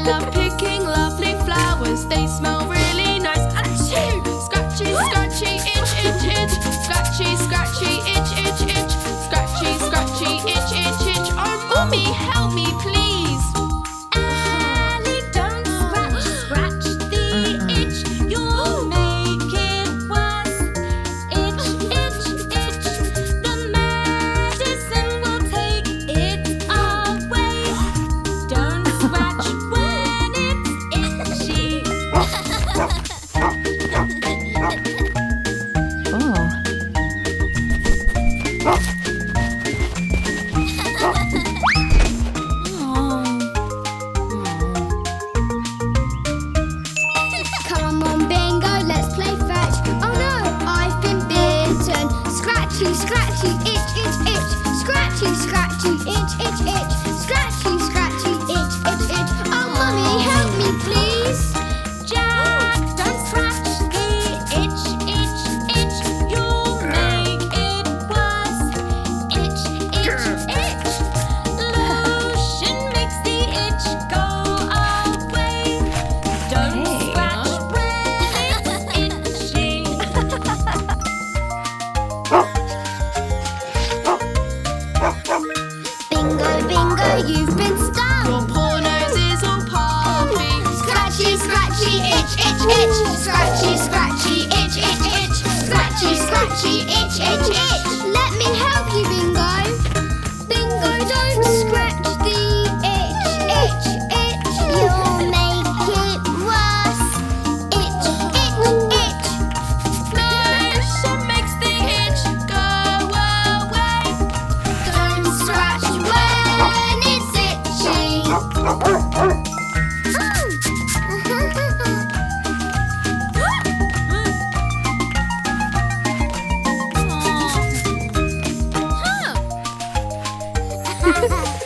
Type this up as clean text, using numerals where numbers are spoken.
love picking lovely flowers. They smell really nice. Achoo! Scratchy, scratchy, itch, itch, itch. Scratchy, scratchy, itch, itch, itch. Scratchy, scratchy, itch, itch, itch. Oh, Mummy, help me, please. Ellie, don't scratch, scratch the itch. You'll make it worse. Itch, itch, itch. The medicine will take it away. Don't scratch when it's itchy. Come on, Bingo, let's play fetch. Oh no, I've been bitten. Scratchy, scratchy, itch, itch, itch. Scratchy, scratchy, itch, itch, itch. Scratchy, scratchy, itch, itch, itch. Oh, Mummy, help me, please. Jack, don't scratch the itch, itch, itch. You'll make it worse. Itch, itch, itch. Lotion makes the itch go away. Don't scratch when it's itchy. Bingo, Bingo, you've been stung. Your poor nose is all puffy. Scratchy, scratchy, itch, itch, itch. Scratchy, scratchy, itch, itch, itch. Scratchy, scratchy, itch, itch, itch. Let me help you, Bingo. Bingo, don't scratch the itch, itch, itch. You'll make it worse. Itch, itch, itch. Lotion makes the itch go away. Don't scratch when it's itchy. Huh.